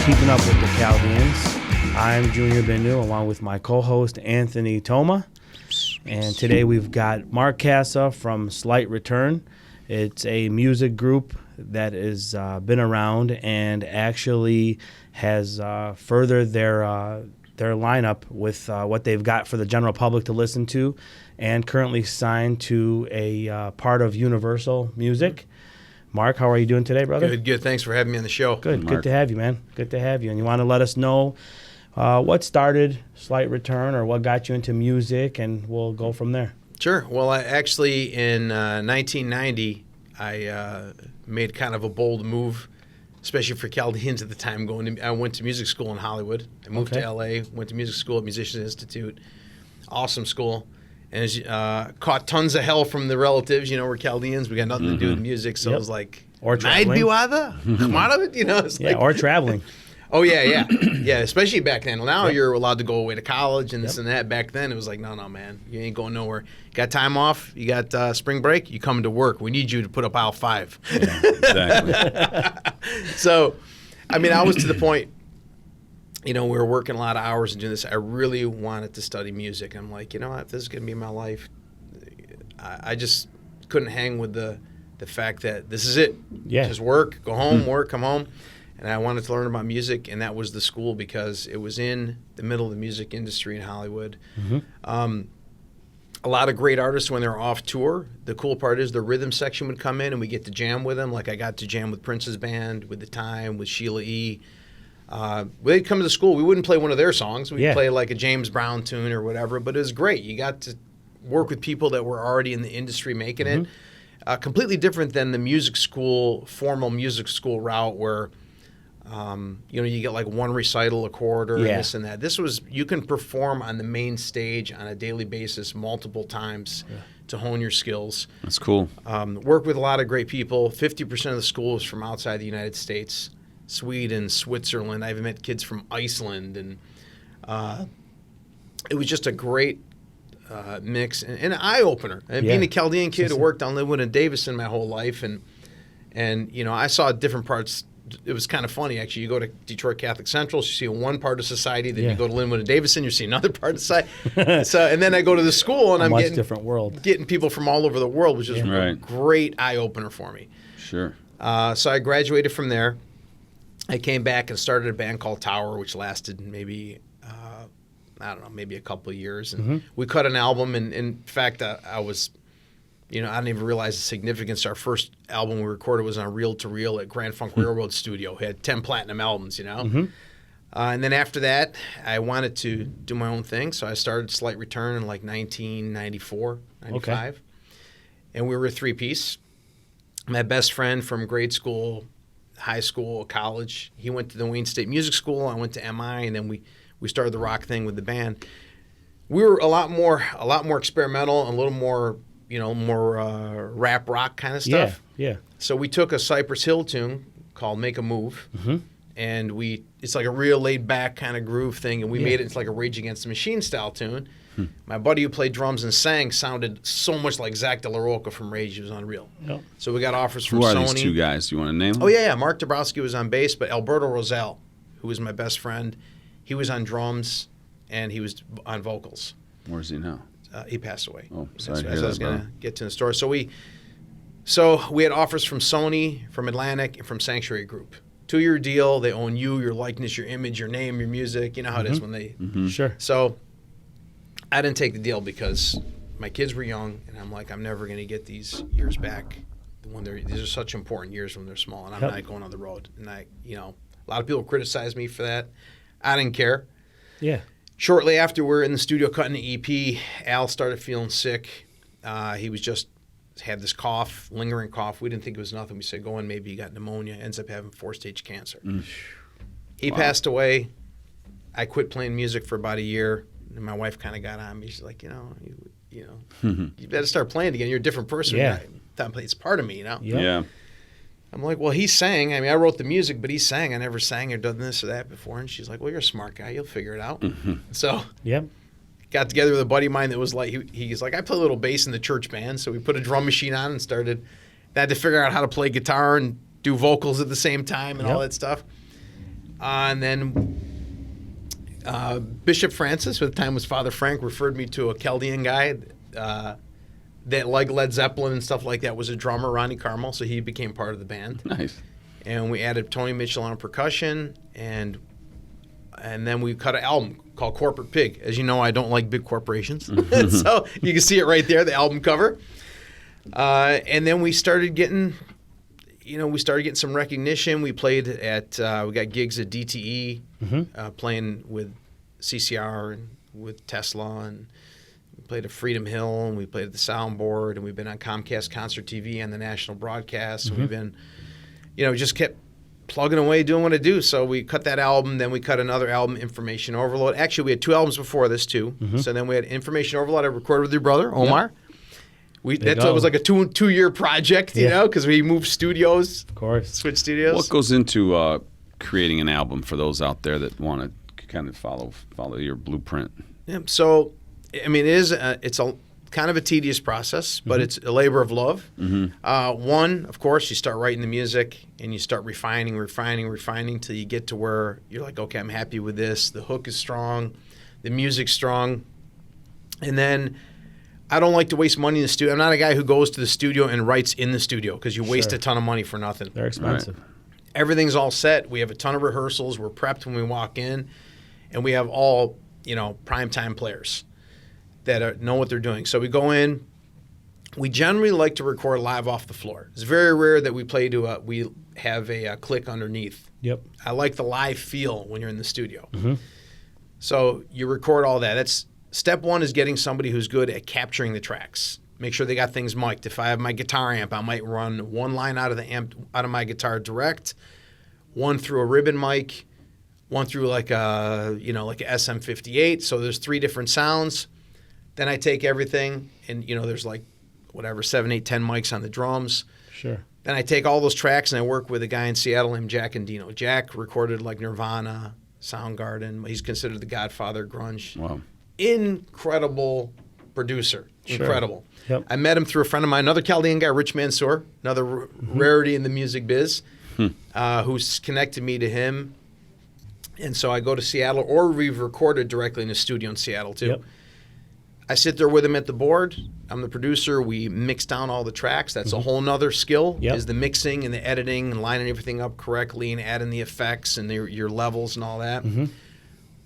Keeping Up with the Chaldeans. I'm Junior Binno, along with my co-host Anthony Toma. And today we've got Mark Kassa from Slight Return. It's a music group that has been around and actually has furthered their lineup with what they've got for the general public to listen to, and currently signed to a part of Universal Music. Mark, how are you doing today, brother? Good. Thanks for having me on the show. Good to have you, man. Good to have you. And you want to let us know what started Slight Return or what got you into music, and we'll go from there. Sure. Well, I actually, in 1990, I made kind of a bold move, especially for Chaldeans at the time. I went to music school in Hollywood. I moved to L.A., went to music school at Musicians Institute. Awesome school. And caught tons of hell from the relatives. You know, we're Chaldeans. We got nothing to do with music. So it was like, or traveling. Come out of it. You know, it's like, or traveling. Oh, yeah. Yeah, especially back then. Well, now you're allowed to go away to college and this and that. Back then, it was like, no, man. You ain't going nowhere. You got time off. You got spring break. You come to work. We need you to put up aisle 5. Yeah, exactly. So, I mean, I was to the point, you know, we were working a lot of hours and doing this. I really wanted to study music. I'm like, you know what? This is going to be my life. I just couldn't hang with the fact that this is it. Yeah. Just work, go home, work, come home. And I wanted to learn about music, and that was the school because it was in the middle of the music industry in Hollywood. A lot of great artists when they're off tour. The cool part is the rhythm section would come in, and we get to jam with them. Like I got to jam with Prince's band, with The Time, with Sheila E. They'd come to the school. We wouldn't play one of their songs. We'd play like a James Brown tune or whatever, but it was great. You got to work with people that were already in the industry making it. Completely different than the music school, formal music school route where you know, you get like one recital a quarter and this and that. This was, you can perform on the main stage on a daily basis multiple times to hone your skills. That's cool. Work with a lot of great people. 50% of the school is from outside the United States, Sweden, Switzerland. I've met kids from Iceland, and it was just a great mix and an eye-opener. And being a Chaldean kid who worked on Linwood and Davison my whole life, and you know, I saw different parts. It was kind of funny, actually. You go to Detroit Catholic Central, you see one part of society. Then you go to Linwood and Davison, you see another part of society. And then I go to the school, and I'm getting different world, getting people from all over the world, which is a great eye opener for me. Sure. So I graduated from there. I came back and started a band called Tower, which lasted maybe I don't know, maybe a couple of years. And we cut an album, and in fact, I was. You know, I didn't even realize the significance. Our first album we recorded was on Reel to Reel at Grand Funk Railroad Studio. We had 10 platinum albums, you know. And then after that, I wanted to do my own thing. So I started Slight Return in like 1994, 95. And we were a three-piece. My best friend from grade school, high school, college, he went to the Wayne State Music School. I went to MI, and then we started the rock thing with the band. We were a lot more experimental, and a little more, you know, more rap rock kind of stuff. Yeah. So we took a Cypress Hill tune called Make a Move, and it's like a real laid back kind of groove thing, and we made it into like a Rage Against the Machine style tune. My buddy who played drums and sang sounded so much like Zach De La Rocca from Rage. It was unreal. So we got offers from Sony. Who are these two guys? Do you want to name them? Oh, yeah. Mark Dabrowski was on bass, but Alberto Rosell, who was my best friend, he was on drums, and he was on vocals. Where's he now? He passed away. Oh, sorry to I hear that, was going to get to the story. So we had offers from Sony, from Atlantic, and from Sanctuary Group. 2-year deal. They own you, your likeness, your image, your name, your music. You know how it is when they... Sure. So I didn't take the deal because my kids were young, and I'm like, I'm never going to get these years back. These are such important years when they're small, and I'm not going on the road. And a lot of people criticize me for that. I didn't care. Yeah. Shortly after we're in the studio cutting the EP, Al started feeling sick. He was just had this cough, lingering cough. We didn't think it was nothing. We said, go in, maybe he got pneumonia. Ends up having 4-stage cancer. He passed away. I quit playing music for about a year, and my wife kind of got on me. She's like, you better start playing again. You're a different person. Yeah. It's part of me, you know? Yeah. I'm like, well, he sang. I mean, I wrote the music, but he sang. I never sang or done this or that before. And she's like, well, you're a smart guy. You'll figure it out. So got together with a buddy of mine that was like, he's like, I play a little bass in the church band. So we put a drum machine on and started. I had to figure out how to play guitar and do vocals at the same time and all that stuff. And then Bishop Francis, at the time was Father Frank, referred me to a Chaldean guy that liked Led Zeppelin and stuff like that, was a drummer, Ronnie Carmel, so he became part of the band. Nice. And we added Tony Mitchell on percussion, and then we cut an album called Corporate Pig. As you know, I don't like big corporations. So you can see it right there, the album cover. And then we started getting some recognition. We played at, we got gigs at DTE, playing with CCR and with Tesla, and we played at Freedom Hill, and we played at the Soundboard, and we've been on Comcast Concert TV and the national broadcast. And we've been, just kept plugging away, doing what I do. So we cut that album, then we cut another album, Information Overload. Actually, we had 2 albums before this too. So then we had Information Overload. I recorded with your brother, Omar. That was like a two-year project, you know, because we moved studios. Of course. Switched studios. What goes into creating an album for those out there that want to kind of follow your blueprint? Yeah, so, I mean, it's a kind of a tedious process, but it's a labor of love. One, of course, you start writing the music, and you start refining till you get to where you're like, okay, I'm happy with this. The hook is strong. The music's strong. And then I don't like to waste money in the studio. I'm not a guy who goes to the studio and writes in the studio because you waste a ton of money for nothing. They're expensive. Right. Everything's all set. We have a ton of rehearsals. We're prepped when we walk in, and we have all, primetime players that know what they're doing. So we go in. We generally like to record live off the floor. It's very rare that we we have a click underneath. Yep. I like the live feel when you're in the studio. So you record all that. That's step one, is getting somebody who's good at capturing the tracks. Make sure they got things mic'd. If I have my guitar amp, I might run one line out of the amp, out of my guitar direct, one through a ribbon mic, one through like a SM58. So there's 3 different sounds. Then I take everything, and there's like 7, 8, 10 mics on the drums. Sure. Then I take all those tracks and I work with a guy in Seattle named Jack Endino. Jack recorded like Nirvana, Soundgarden. He's considered the godfather of grunge. Wow. Incredible producer. Sure. Incredible. Yep. I met him through a friend of mine, another Chaldean guy, Rich Mansour, another rarity in the music biz, who's connected me to him. And so I go to Seattle, or we've recorded directly in a studio in Seattle too. Yep. I sit there with him at the board. I'm the producer. We mix down all the tracks. That's a whole nother skill, is the mixing and the editing and lining everything up correctly and adding the effects and your levels and all that.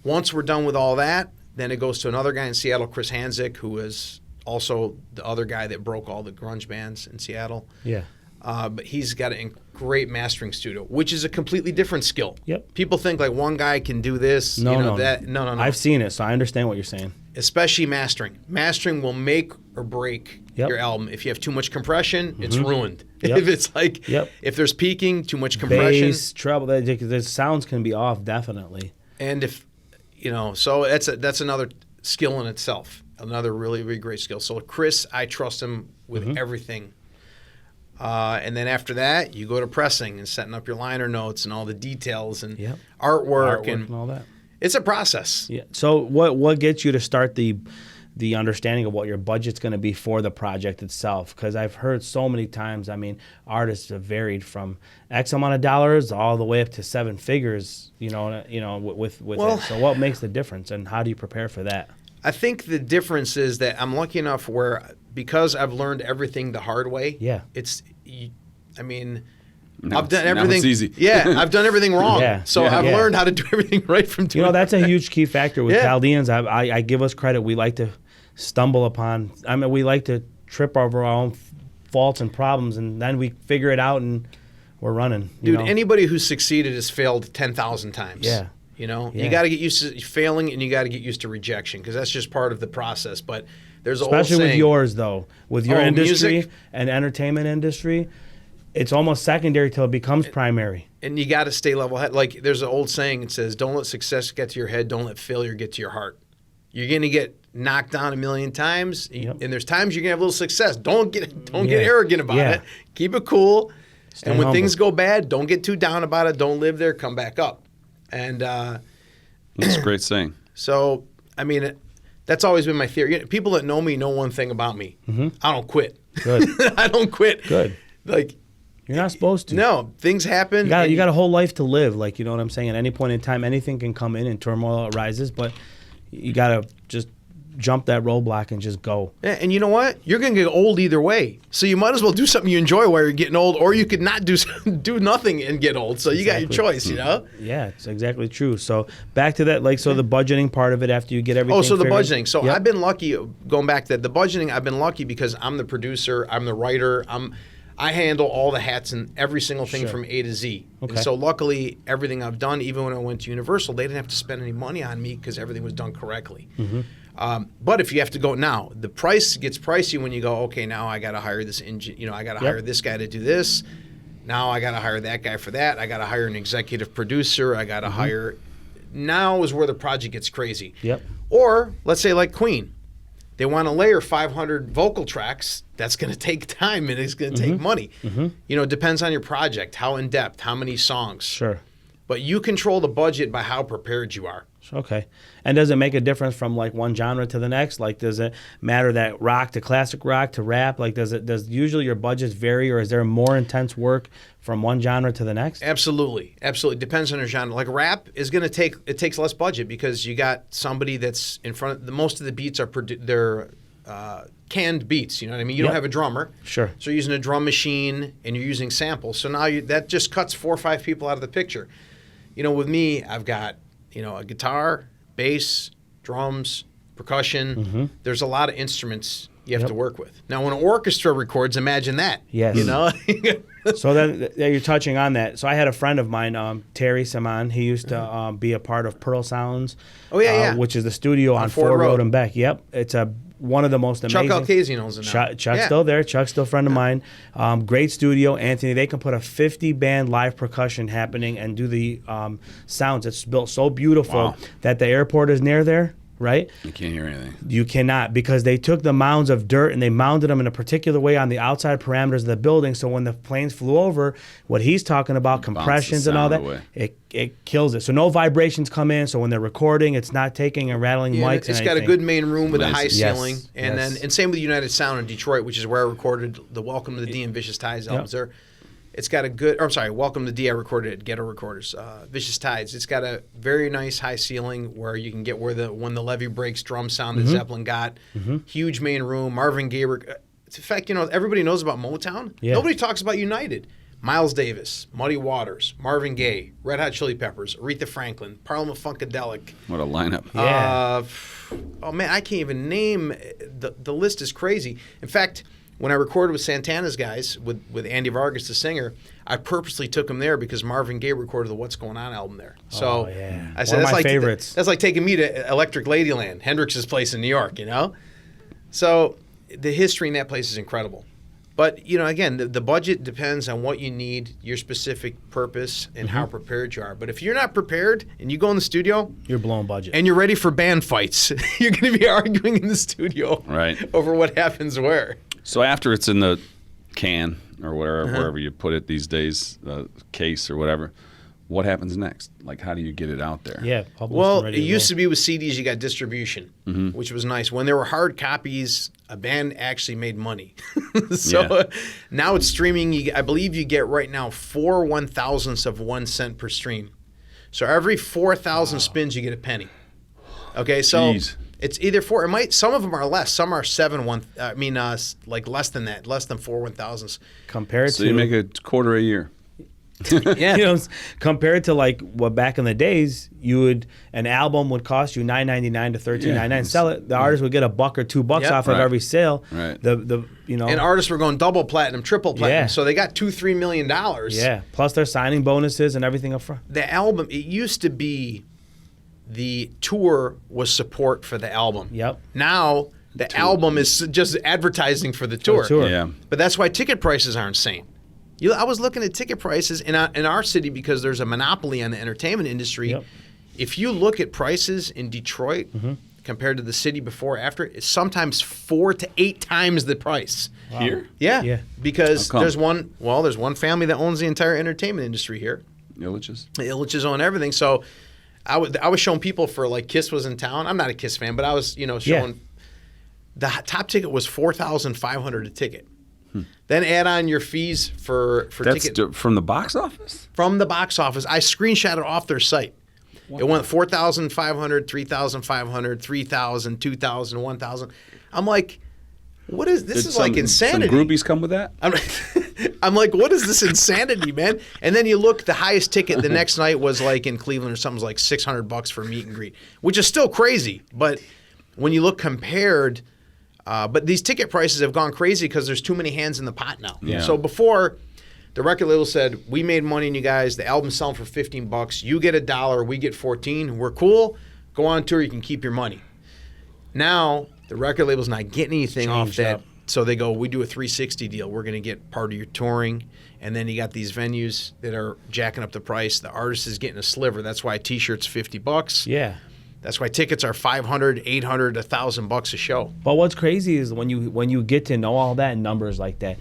Once we're done with all that, then it goes to another guy in Seattle, Chris Hanzik, who is also the other guy that broke all the grunge bands in Seattle. Yeah. But he's got a great mastering studio, which is a completely different skill. Yep. People think like one guy can do this, No. No. I've seen it, so I understand what you're saying. Especially mastering. Mastering will make or break your album. If you have too much compression, it's ruined. Yep. If it's like, if there's peaking, too much compression. Bass, treble, the sounds can be off, definitely. And if, so that's another skill in itself. Another really, really great skill. So Chris, I trust him with everything. And then after that, you go to pressing and setting up your liner notes and all the details and artwork and all that. It's a process. Yeah. So what gets you to start the understanding of what your budget's going to be for the project itself? Because I've heard so many times, artists have varied from X amount of dollars all the way up to 7 figures, with it. So what makes the difference, and how do you prepare for that? I think the difference is that I'm lucky enough because I've learned everything the hard way. Yeah. I've done everything. Now it's easy. Yeah, I've done everything wrong. Yeah. So I've learned how to do everything right from doing that's a huge key factor with Yeah. Chaldeans. I give us credit. We like to stumble upon. We like to trip over our own faults and problems, and then we figure it out and we're running. Dude, anybody who's succeeded has failed 10,000 times. Yeah. You got to get used to failing, and you got to get used to rejection, because that's just part of the process. But there's especially old saying, with yours though, with your industry music and entertainment industry, it's almost secondary till it becomes primary. And you got to stay level head. Like there's an old saying, it says, "Don't let success get to your head. Don't let failure get to your heart." You're going to get knocked down a million times, and there's times you're going to have a little success. Don't get arrogant about it. Keep it cool. Stay and when humble. things go bad, don't get too down about it. Don't live there. Come back up. And That's a great saying. so, that's always been my theory. People that know me know one thing about me. I don't quit. Good. I don't quit. Good. Like, You're not supposed to. No, things happen. You got a whole life to live. Like, you know what I'm saying? At any point in time, anything can come in and turmoil arises, but you got to just jump that roadblock and just go. Yeah, and you know what? You're going to get old either way. So you might as well do something you enjoy while you're getting old, or you could not do nothing and get old. So you got your choice, you know? Yeah, it's exactly true. So back to that, like, so the budgeting part of it after you get everything. Oh, so the figured. budgeting. So I've been lucky, going back to that, the budgeting, I've been lucky because I'm the producer, I'm the writer, I handle all the hats and every single thing from A to Z. Okay. And so luckily, everything I've done, even when I went to Universal, they didn't have to spend any money on me because everything was done correctly. But if you have to go now, the price gets pricey when you go, okay, now I got to hire this engine, I got to hire this guy to do this. Now I got to hire that guy for that. I got to hire an executive producer. I got to hire. Now is where the project gets crazy. Yep. Or let's say like Queen. They want to layer 500 vocal tracks. That's going to take time and it's going to take money. It depends on your project, how in depth, how many songs. Sure. But you control the budget by how prepared you are. Okay. And does it make a difference from like one genre to the next? Like, does it matter that rock to classic rock to rap? Like, does usually your budgets vary, or is there more intense work from one genre to the next? Absolutely. Depends on your genre. Like rap is going to takes less budget because you got somebody that's in front of most of the beats they're canned beats. You know what I mean? You don't have a drummer. Sure. So you're using a drum machine and you're using samples. So now that just cuts 4 or 5 people out of the picture. With me, I've got a guitar, bass, drums, percussion. There's a lot of instruments you have to work with. Now, when an orchestra records, imagine that. Yes. So then you're touching on that. So I had a friend of mine, Terry Saman. He used to be a part of Pearl Sounds. Oh, yeah. Which is the studio on Ford Road and Beck. Yep. It's one of the most amazing. Chuck Alkazian owns it now. Chuck's still there. Chuck's still a friend of mine. Great studio. Anthony, they can put a 50-band live percussion happening and do the sounds. It's built so beautiful that the airport is near there, right? You can't hear anything. You cannot, because they took the mounds of dirt and they mounded them in a particular way on the outside parameters of the building. So when the planes flew over, what he's talking about, compressions and all that, it kills it. So no vibrations come in. So when they're recording, it's not taking and rattling mics. It's got a good main room with a high ceiling. Yes. And same with United Sound in Detroit, which is where I recorded the Welcome to the D and Vicious Tides albums there. It's got a good, Welcome to D, I recorded at Ghetto Recorders. Vicious Tides. It's got a very nice high ceiling where you can get when the levee breaks drum sound that Zeppelin got. Huge main room. Marvin Gaye. In fact, everybody knows about Motown. Yeah. Nobody talks about United. Miles Davis, Muddy Waters, Marvin Gaye, Red Hot Chili Peppers, Aretha Franklin, Parliament Funkadelic. What a lineup. Yeah. Oh, man, I can't even name. The list is crazy. In fact, when I recorded with Santana's guys, with Andy Vargas, the singer, I purposely took him there because Marvin Gaye recorded the What's Going On album there. So I said, one of my favorites. That's like taking me to Electric Ladyland, Hendrix's place in New York, So the history in that place is incredible. But, again, the budget depends on what you need, your specific purpose, and how prepared you are. But if you're not prepared and you go in the studio, you're blowing budget. And you're ready for band fights, you're going to be arguing in the studio over what happens where. So after it's in the can or wherever you put it these days, case or whatever, what happens next? Like, how do you get it out there? Yeah. Well, it used to be with CDs, you got distribution, which was nice. When there were hard copies, a band actually made money. Now it's streaming. I believe you get right now 4 1,000ths of 1 cent per stream. So every 4,000 spins, you get a penny. Okay, so it's either 4. Some of them are less. Some are 7 1. Like less than that, less than 4 1,000ths. Compared so you make a quarter a year. Compared to like what back in the days, an album would cost you $9.99 to $13.99. Sell it, the artist would get $1 or $2 off of every sale. Right. And artists were going double platinum, triple platinum, so they got $2-3 million. Yeah. Plus their signing bonuses and everything up front. The album, it used to be, the tour was support for the album. Yep. Now the album is just advertising for the tour. Yeah. But that's why ticket prices are insane. I was looking at ticket prices in our city because there's a monopoly on the entertainment industry. Yep. If you look at prices in Detroit compared to the city before, after, it's sometimes 4 to 8 times the price. Wow. Here? Yeah. Because there's one family that owns the entire entertainment industry here. Illich's? The Illich's own everything. So I was showing people for, like, Kiss was in town. I'm not a Kiss fan, but I was, showing. The top ticket was $4,500 a ticket. Then add on your fees for That's ticket from the box office? from the box office. I screenshot it off their site. It went 4,500, 3,500, 3,000, 2,000, 1,000. I'm like, what is this? Is like insanity. Some groupies come with that? I'm like, what is this insanity, man? And then you look, the highest ticket the next night was like in Cleveland or something, was like $600 for meet and greet, which is still crazy. But when you look compared, but these ticket prices have gone crazy because there's too many hands in the pot now. Yeah. So before, the record label said, we made money on you guys. The album's selling for $15. You get $1. We get 14. We're cool. Go on tour. You can keep your money. Now, the record label's not getting anything off that. Up. So they go, we do a 360 deal. We're going to get part of your touring. And then you got these venues that are jacking up the price. The artist is getting a sliver. That's why a T-shirt's $50. Yeah. That's why tickets are $500, $800, $1,000 a show. But what's crazy is when you get to know all that in numbers like that.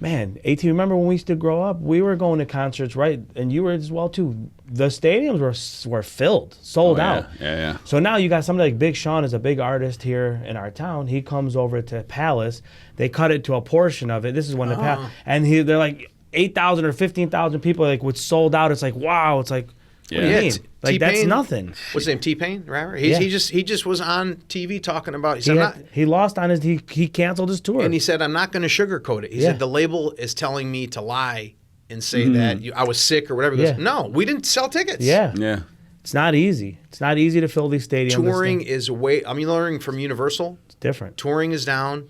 Man, AT, remember when we used to grow up? We were going to concerts, right? And you were as well, too. The stadiums were filled, sold out. Yeah. So now you got somebody like Big Sean is a big artist here in our town. He comes over to Palace. They cut it to a portion of it. This is when the Palace. And they're like 8,000 or 15,000 people like with sold out. It's like, wow. It's like, what do you mean? Like, that's nothing. What's his name? T-Pain, right? Yeah. He just was on TV talking about. He lost on he canceled his tour. And he said, I'm not going to sugarcoat it. He said, the label is telling me to lie and say that I was sick or whatever. He goes, no, we didn't sell tickets. Yeah. It's not easy. It's not easy to fill these stadiums. Touring is I'm learning from Universal. It's different. Touring is down.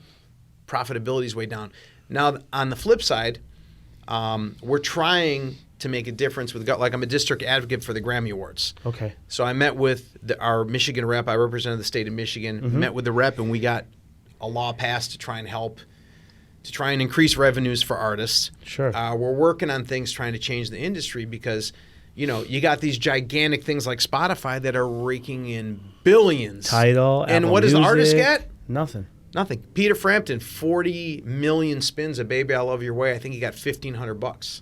Profitability is way down. Now, on the flip side, we're trying to make a difference with, like, I'm a district advocate for the Grammy Awards. Okay. So I met with our Michigan rep. I represented the state of Michigan. Met with the rep, and we got a law passed to try and help, to try and increase revenues for artists. Sure. We're working on things trying to change the industry because, you got these gigantic things like Spotify that are raking in billions. Tidal, and Apple what does the artist Music, get? Nothing. Nothing. Peter Frampton, 40 million spins of "Baby I Love Your Way." I think he got $1,500.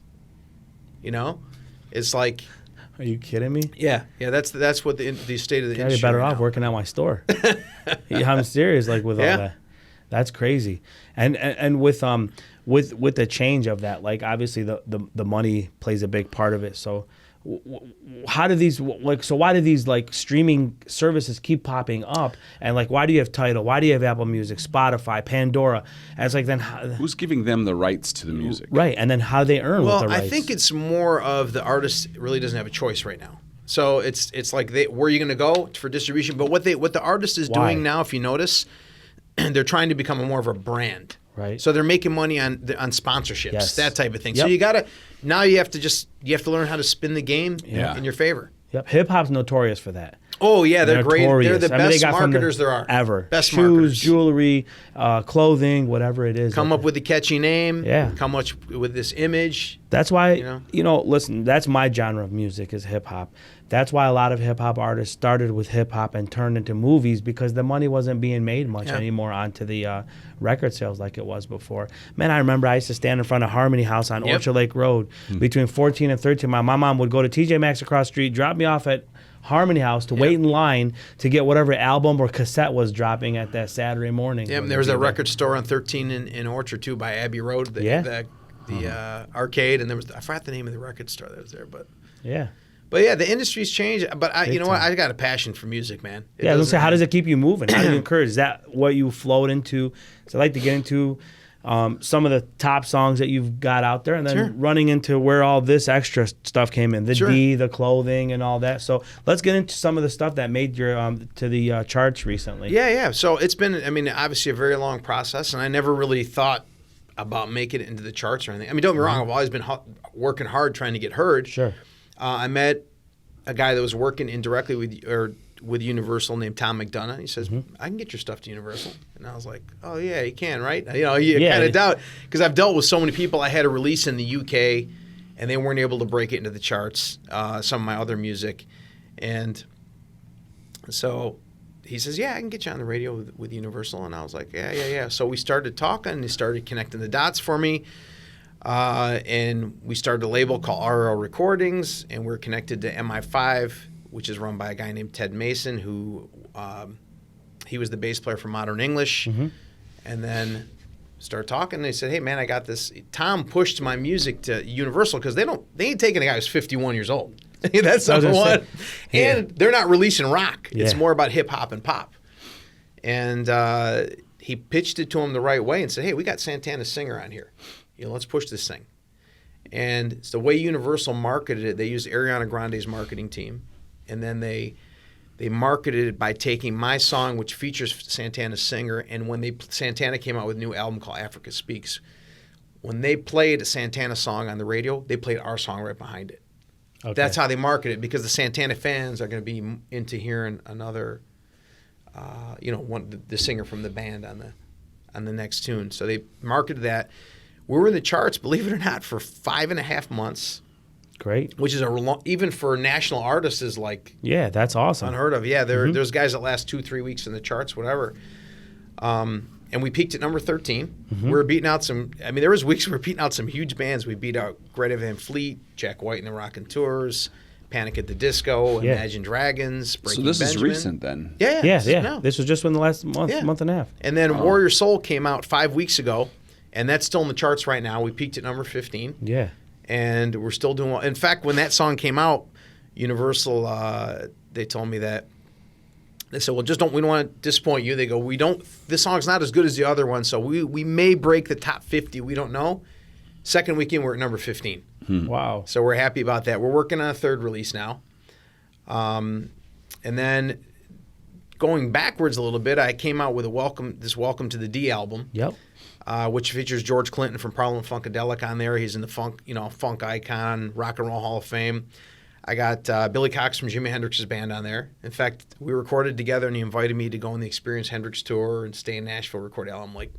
It's like, are you kidding me? yeah. That's what the state of the I'd be industry. better right off now. working at my store. Yeah, I'm serious. Like with all that, that's crazy. And with the change of that, like obviously the money plays a big part of it. So how do these why do these like streaming services keep popping up? And like, why do you have Tidal? Why do you have Apple Music, Spotify, Pandora? And it's like, then Who's giving them the rights to the music? right? And then how they earn with the rights? I think it's more of the artist really doesn't have a choice right now. So it's like where are you going to go for distribution? But what the artist is doing now, if you notice, they're trying to become more of a brand. Right. So they're making money on sponsorships, that type of thing. Yep. So you have to learn how to spin the game in your favor. Yep. Hip hop's notorious for that. Oh yeah, they're great. They're the I mean, best marketers there are ever. Best Shoes, marketers. jewelry, clothing, whatever it is. Come up with a catchy name. Yeah. Come up with this image. That's why, listen, that's my genre of music is hip hop. That's why a lot of hip hop artists started with hip hop and turned into movies because the money wasn't being made much anymore onto the record sales like it was before. Man, I remember I used to stand in front of Harmony House on Orchard Lake Road between 14 and 13. My mom would go to TJ Maxx across the street, drop me off at Harmony House to wait in line to get whatever album or cassette was dropping at that Saturday morning. Yeah, and there was a record store on 13 in Orchard too by Abbey Road. The arcade, and I forgot the name of the record store that was there, but yeah. But yeah, the industry's changed. But you know what? I got a passion for music, man. I was gonna say, how does it keep you moving? How do you encourage? Is that what you flowed into? So I like to get into some of the top songs that you've got out there, and then running into where all this extra stuff came in, the clothing, and all that. So let's get into some of the stuff that made your to the charts recently. Yeah. So it's been, obviously a very long process, and I never really thought about making it into the charts or anything. I mean, don't get me wrong, I've always been working hard trying to get heard. Sure. I met a guy that was working indirectly with Universal named Tom McDonough. He says, I can get your stuff to Universal. And I was like, oh, yeah, you can, right? You kind of doubt. Because I've dealt with so many people. I had a release in the UK, and they weren't able to break it into the charts, some of my other music. And so he says, yeah, I can get you on the radio with Universal. And I was like, yeah. So we started talking, and he started connecting the dots for me. And we started a label called RL Recordings, and we're connected to MI5, which is run by a guy named Ted Mason, who he was the bass player for Modern English. And then start talking. They said, hey, man, I got this. Tom pushed my music to Universal because they ain't taking a guy who's 51 years old. That's number one. And they're not releasing rock. Yeah. It's more about hip hop and pop. And he pitched it to him the right way and said, hey, we got Santana's singer on here. Let's push this thing. And it's the way Universal marketed it. They used Ariana Grande's marketing team. And then they marketed it by taking my song, which features Santana's singer. And when Santana came out with a new album called Africa Speaks, when they played a Santana song on the radio, they played our song right behind it. Okay. That's how they market it, because the Santana fans are going to be into hearing another, the singer from the band on the next tune. So they marketed that. We were in the charts, believe it or not, for 5.5 months. Great. Which is even for national artists is like that's awesome. Unheard of. Yeah, there's guys that last 2-3 weeks in the charts, whatever. And we peaked at number 13. We were beating out there was weeks we were beating out some huge bands. We beat out Greta Van Fleet, Jack White and the Rockin' Panic at the Disco, Imagine Dragons, Breaking Benjamin. So this is recent then? Yeah. No. This was just in the last month and a half. And then Warrior Soul came out 5 weeks ago, and that's still in the charts right now. We peaked at number 15. Yeah. And we're still doing well. In fact, when that song came out, Universal, they told me that. They said, well, we don't want to disappoint you. They go, this song's not as good as the other one, so we may break the top 50. We don't know. Second weekend, we're at number 15. Wow. So we're happy about that. We're working on a third release now. And then going backwards a little bit, I came out with Welcome to the D album. Yep. Which features George Clinton from Parliament Funkadelic on there. He's in the funk icon, Rock and Roll Hall of Fame. I got Billy Cox from Jimi Hendrix's band on there. In fact, we recorded together, and he invited me to go on the Experience Hendrix tour and stay in Nashville, record the album. I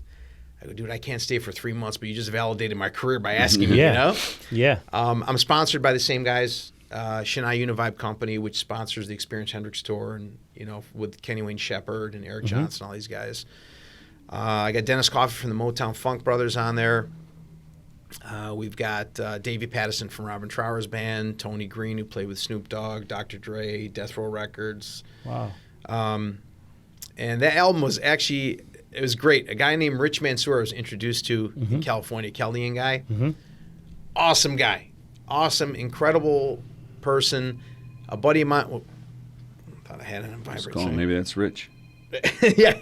go, dude, I can't stay for 3 months, but you just validated my career by asking me, Yeah. I'm sponsored by the same guys, Chennai Univibe Company, which sponsors the Experience Hendrix tour, and with Kenny Wayne Shepherd and Eric Johnson, all these guys. I got Dennis Coffey from the Motown Funk Brothers on there. We've got Davey Pattison from Robin Trower's band, Tony Green, who played with Snoop Dogg, Dr. Dre, Death Row Records. Wow. And that album was it was great. A guy named Rich Mansour was introduced to in California, Chaldean guy. Awesome guy. Awesome, incredible person. A buddy of mine. I thought I had it on vibrate. Maybe that's Rich. Yeah.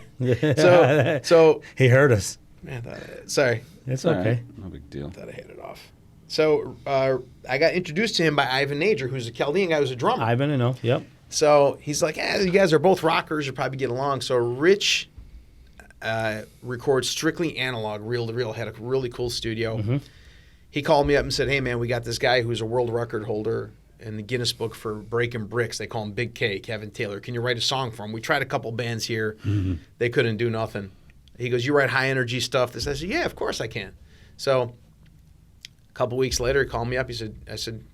So he heard us. Man, sorry. It's okay. Right. No big deal. Thought I had it off. So I got introduced to him by Ivan Nager, who's a Chaldean guy, who's a drummer. Ivan, I know. Yep. So he's like, you guys are both rockers. You'll probably get along. So Rich records strictly analog, reel to reel. Had a really cool studio. He called me up and said, hey, man, we got this guy who's a world record holder in the Guinness Book for breaking bricks. They call him Big K, Kevin Taylor. Can you write a song for him? We tried a couple bands here. They couldn't do nothing. He goes, you write high energy stuff? I said, yeah, of course I can. So a couple weeks later, he called me up. I said,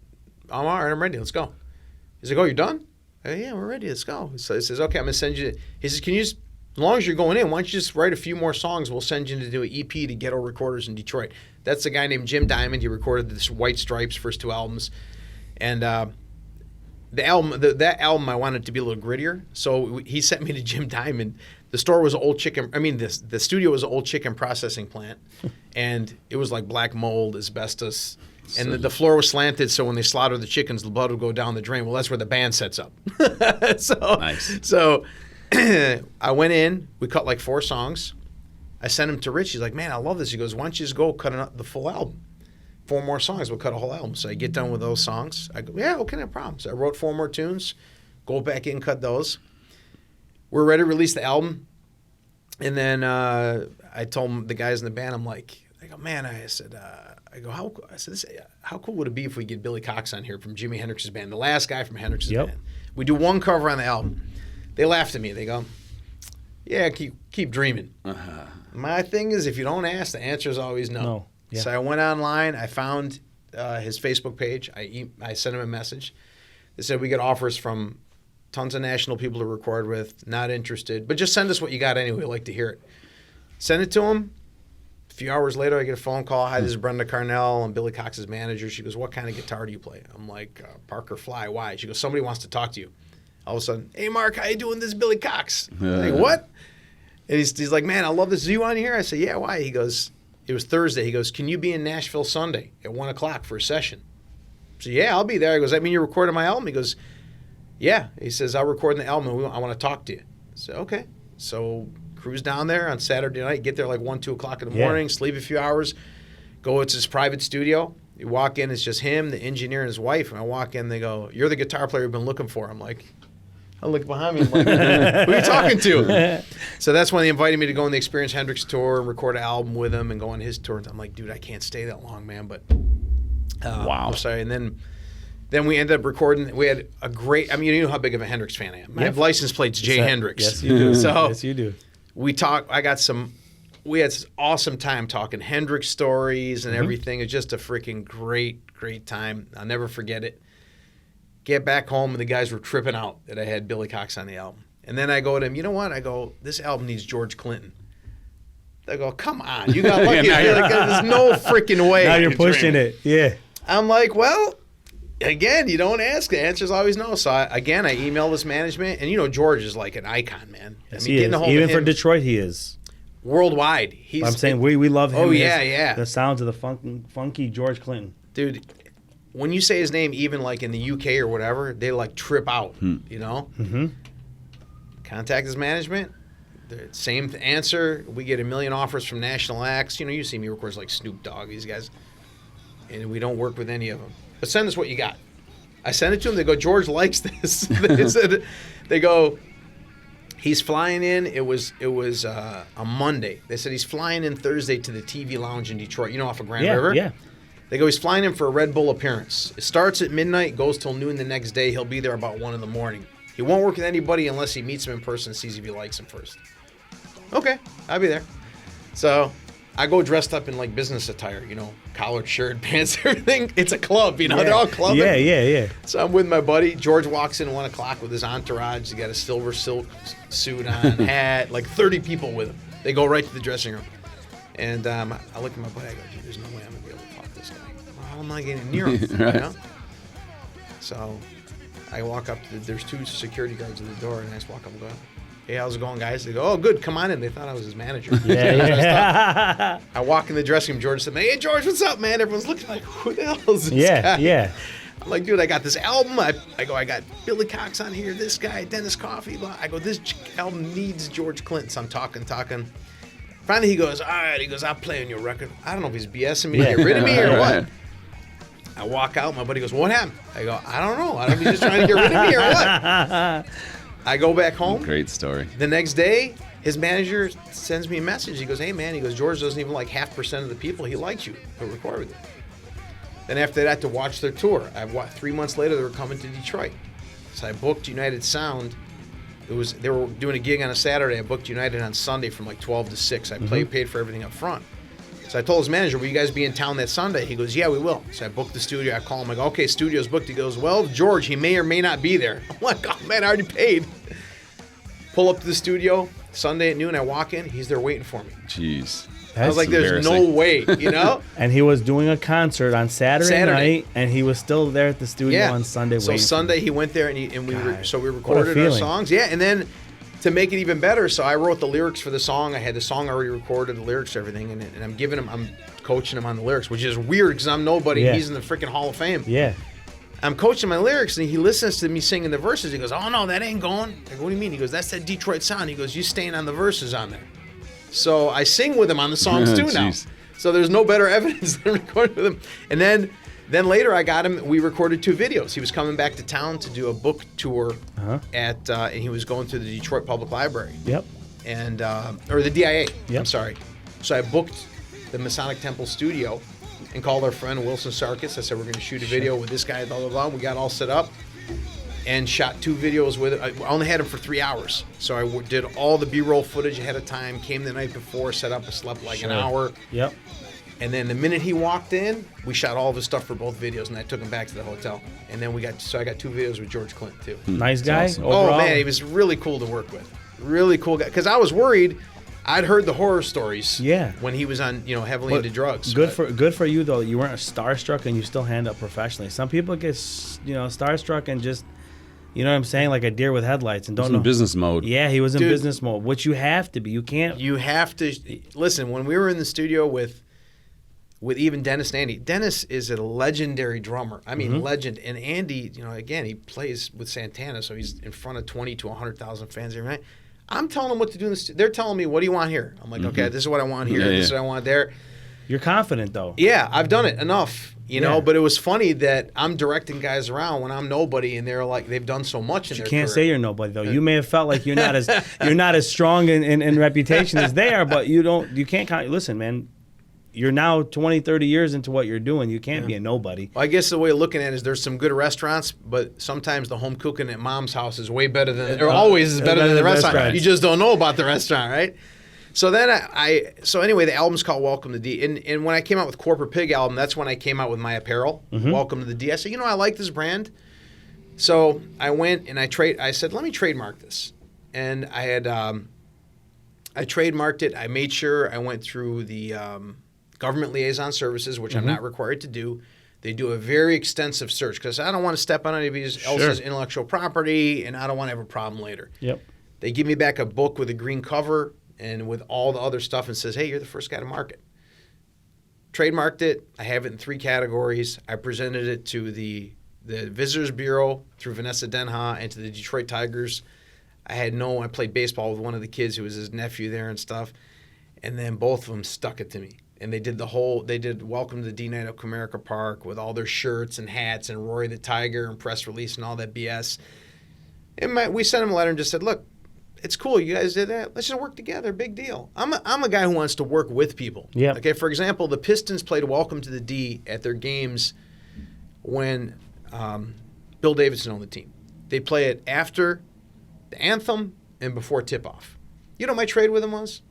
I'm all right, I'm ready. Let's go. He's like, oh, you're done? I go, yeah, we're ready. Let's go. So he says, okay, I'm going to send you. He says, as long as you're going in, why don't you just write a few more songs? We'll send you to do an EP to Ghetto Recorders in Detroit. That's a guy named Jim Diamond. He recorded this White Stripes first 2 albums. And that album I wanted to be a little grittier. So he sent me to Jim Diamond. The store was an old chicken. The studio was an old chicken processing plant, and it was like black mold, asbestos, and the floor was slanted. So when they slaughtered the chickens, the blood would go down the drain. Well, that's where the band sets up. Nice. So I went in. We cut like 4 songs. I sent him to Rich. He's like, man, I love this. He goes, why don't you just go cut the full album? 4 more songs. We'll cut a whole album. So I get done with those songs. I go, yeah, okay, no problem. So I wrote 4 more tunes. Go back in, cut those. We're ready to release the album. And then I told the guys in the band, I go, man, how cool would it be if we get Billy Cox on here from Jimi Hendrix's band, the last guy from Hendrix's band? We do 1 cover on the album. They laughed at me. They go, yeah, keep dreaming. My thing is, if you don't ask, the answer is always no. Yeah. So I went online. I found his Facebook page. I sent him a message. They said, we get offers from tons of national people to record with, not interested, but just send us what you got anyway. We'd like to hear it. Send it to him. A few hours later, I get a phone call. Hi, this is Brenda Carnell. I'm Billy Cox's manager. She goes, what kind of guitar do you play? I'm like, Parker Fly. Why? She goes, somebody wants to talk to you. All of a sudden, hey, Mark, how you doing? This is Billy Cox. I'm like, what? And he's like, man, I love this. Is you on here? I say, yeah, why? He goes, it was Thursday. He goes, can you be in Nashville Sunday at 1 o'clock for a session? So, yeah, I'll be there. He goes, that mean you're recording my album? He goes, yeah. He says, I'll record the album. I want to talk to you. So, okay. So, cruise down there on Saturday night, get there like 1, 2 o'clock in the morning, sleep a few hours, go to his private studio. You walk in, it's just him, the engineer, and his wife. And I walk in, they go, you're the guitar player we've been looking for. I'm like, I look behind me, I'm like, who are you talking to? So that's when they invited me to go on the Experience Hendrix tour and record an album with him and go on his tour. I'm like, dude, I can't stay that long, man. But wow. I'm sorry. And then we ended up recording. We had a great. I mean, you know how big of a Hendrix fan I am. I have license plates J Hendrix. Yes, you do. So yes, you do. We talked. We had some awesome time talking Hendrix stories and everything. It's just a freaking great time. I'll never forget it. Get back home and the guys were tripping out that I had Billy Cox on the album. And then I go to him. You know what? I go, this album needs George Clinton. They go, come on, you got lucky. There's no freaking way. Now you're pushing it. Yeah. I'm like, well, again, you don't ask. The answer's always no. So I emailed this management, and you know George is like an icon, man. Yes, I mean, he getting is. a hold Even of for him, Detroit, he is. Worldwide, I'm saying we love him. Oh yeah. The sounds of the funky George Clinton. Dude, when you say his name, even like in the UK or whatever, they like trip out. You know. Mm-hmm. Contact his management. The same answer. We get a million offers from national acts. You know, you see me records like Snoop Dogg, these guys, and we don't work with any of them. But send us what you got. I send it to them. They go, George likes this. They go, he's flying in. It was a Monday. They said he's flying in Thursday to the TV Lounge in Detroit. You know, off of Grand River. Yeah. They go, he's flying in for a Red Bull appearance. It starts at midnight, goes till noon the next day. He'll be there about 1 a.m. He won't work with anybody unless he meets him in person and sees if he likes him first. Okay, I'll be there. So I go dressed up in like business attire, you know, collared shirt, pants, everything. It's a club, you know, they're all clubbing. Yeah. So I'm with my buddy. George walks in at 1 o'clock with his entourage. He got a silver silk suit on, hat, like 30 people with him. They go right to the dressing room. And I look at my buddy, I go, dude, there's no way I'm going to be able to talk to this guy. Well, how am I getting near him? Right. You know? So I walk up to there's 2 security guards at the door, and I just walk up and go, hey, how's it going, guys? They go, oh, good, come on in. They thought I was his manager. Yeah. I walk in the dressing room. George said, hey, George, what's up, man? Everyone's looking like, who the hell is this guy? Yeah. I'm like, dude, I got this album. I got Billy Cox on here, this guy, Dennis Coffey. I go, this album needs George Clinton. So I'm talking. Finally, he goes, all right. He goes, I'll play on your record. I don't know if he's BSing me to get rid of me or what. I walk out. My buddy goes, what happened? I go, I don't know. I don't know if he's just trying to get rid of me or what. I go back home. Great story. The next day, his manager sends me a message. He goes, hey, man, George doesn't even like 0.5% of the people he likes you to record with him. Then after that, to watch their tour. 3 months later, they were coming to Detroit. So I booked United Sound. They were doing a gig on a Saturday. I booked United on Sunday from like 12 to 6. I paid for everything up front. So I told his manager, will you guys be in town that Sunday? He goes, yeah, we will. So I booked the studio. I call him. I go, okay, studio's booked. He goes, well, George, he may or may not be there. I'm like, oh, man, I already paid. Pull up to the studio. Sunday at noon, I walk in. He's there waiting for me. Jeez. I was like, there's no way, you know? And he was doing a concert on Saturday night, and he was still there at the studio on Sunday. So Sunday he went there, and we recorded our songs. Yeah, and then to make it even better, so I wrote the lyrics for the song. I had the song already recorded, the lyrics, everything, and I'm coaching him on the lyrics, which is weird because I'm nobody. Yeah. He's in the freaking Hall of Fame. Yeah. I'm coaching my lyrics, and he listens to me singing the verses. He goes, oh, no, that ain't going. I go, what do you mean? He goes, that's that Detroit sound. He goes, you staying on the verses on there. So I sing with him on the songs too now. So there's no better evidence than recording with him. And then later I got him. We recorded 2 videos. He was coming back to town to do a book tour and he was going to the Detroit Public Library. Yep. And or the DIA. Yep. I'm sorry. So I booked the Masonic Temple studio and called our friend Wilson Sarkis. I said we're going to shoot a video with this guy. Blah blah blah. We got all set up. And shot 2 videos with it. I only had him for 3 hours. So I did all the B-roll footage ahead of time, came the night before, set up, slept like an hour. Yep. And then the minute he walked in, we shot all of his stuff for both videos, and I took him back to the hotel. And then I got 2 videos with George Clinton, too. Nice guy. Awesome. Overall. Oh, man, he was really cool to work with. Really cool guy. Because I was worried. I'd heard the horror stories when he was on, heavily into drugs. Good for you, though. You weren't starstruck, and you still hand up professionally. Some people get, starstruck and just... You know what I'm saying? Like a deer with headlights and don't know. In business mode. Yeah, he was in business mode, which you have to be. You can't. You have to. Listen, when we were in the studio with with even Dennis and Andy. Dennis is a legendary drummer. I mean, legend. And Andy, again, he plays with Santana, so he's in front of 20 to 100,000 fans every night. I'm telling them what to do. They're telling me, what do you want here? I'm like, okay, this is what I want here. This is what I want there. You're confident, though. Yeah, I've done it enough, but it was funny that I'm directing guys around when I'm nobody, and they're like, they've done so much in their career. You can't say you're nobody, though. You may have felt like you're not as strong in reputation as they are, but you can't listen, man. You're now 20, 30 years into what you're doing. You can't be a nobody. Well, I guess the way of looking at it is there's some good restaurants, but sometimes the home cooking at mom's house is way better than, or always is better than the restaurant. You just don't know about the restaurant, right? So then so anyway, the album's called Welcome to D. And when I came out with Corporate Pig album, that's when I came out with my apparel, Welcome to the D. I said, I like this brand. So I went and I said, let me trademark this. And I had, I trademarked it. I made sure I went through the government liaison services, which I'm not required to do. They do a very extensive search because I don't want to step on anybody else's intellectual property, and I don't want to have a problem later. Yep. They give me back a book with a green cover and with all the other stuff and says, hey, you're the first guy to market. Trademarked it. I have it in 3 categories. I presented it to the Visitors Bureau through Vanessa Denha and to the Detroit Tigers. I played baseball with one of the kids who was his nephew there and stuff. And then both of them stuck it to me. And they did Welcome to the D Night at Comerica Park with all their shirts and hats and Rory the Tiger and press release and all that BS. And we sent him a letter and just said, look, it's cool. You guys did that. Let's just work together. Big deal. I'm a guy who wants to work with people. Yeah. Okay. For example, the Pistons played Welcome to the D at their games when Bill Davidson owned the team. They play it after the anthem and before tip-off. You know what my trade with them was?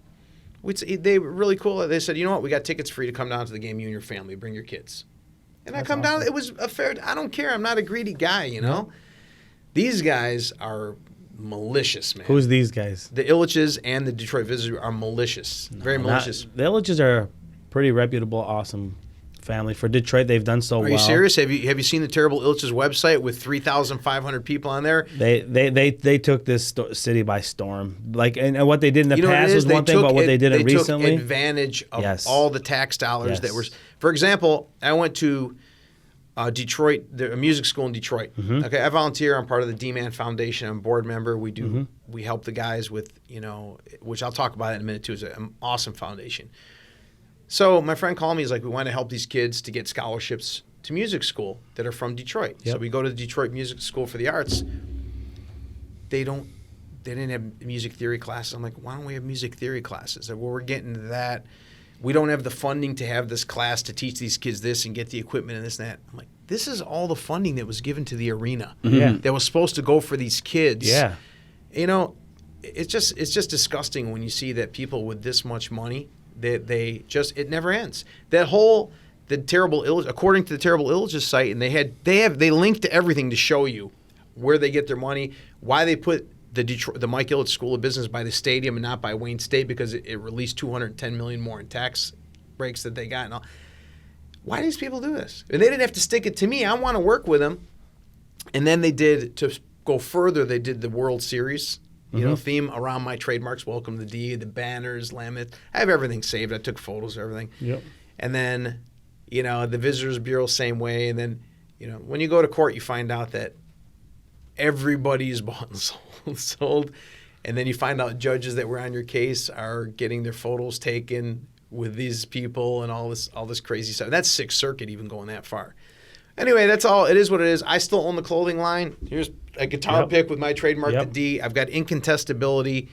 They were really cool. They said, you know what? We got tickets for you to come down to the game, you and your family. Bring your kids. And I come down. It was a fair. I don't care. I'm not a greedy guy, These guys are malicious, man. Who's these guys? The Illiches and the Detroit Visitors are malicious. Very malicious. The Illiches are a pretty reputable, awesome family. For Detroit, they've done so well. Are you serious? Have you seen the Terrible Illiches website with 3,500 people on there? They took this city by storm. And what they did in the past was one thing, but what they did recently. They took advantage of all the tax dollars that were. For example, I went to Detroit, a music school in Detroit. Okay, I volunteer. I'm part of the D-Man Foundation. I'm a board member. We help the guys with which I'll talk about in a minute too. It's an awesome foundation. So my friend called me. He's like, we want to help these kids to get scholarships to music school that are from Detroit. Yep. So we go to the Detroit Music School for the Arts. They didn't have music theory classes. I'm like, why don't we have music theory classes? Well, we're getting to that. We don't have the funding to have this class to teach these kids this and get the equipment and this and that. I'm like, this is all the funding that was given to the arena that was supposed to go for these kids. Yeah. It's just disgusting when you see that people with this much money, it never ends. According to the Terrible Illiches site, and they link to everything to show you where they get their money, why they put the Mike Ilitch School of Business by the stadium and not by Wayne State because it released $210 million more in tax breaks that they got. And all. Why do these people do this? And they didn't have to stick it to me. I want to work with them. And then to go further, they did the World Series. Theme around my trademarks, Welcome to the D, the banners, laminate. I have everything saved. I took photos of everything. Yep. And then, the Visitors Bureau, same way. And then, when you go to court, you find out that everybody's bought and sold. And then you find out judges that were on your case are getting their photos taken with these people and all this crazy stuff. That's Sixth Circuit even going that far. Anyway, that's all. It is what it is. I still own the clothing line. Here's a guitar pick with my trademark, the D. I've got incontestability.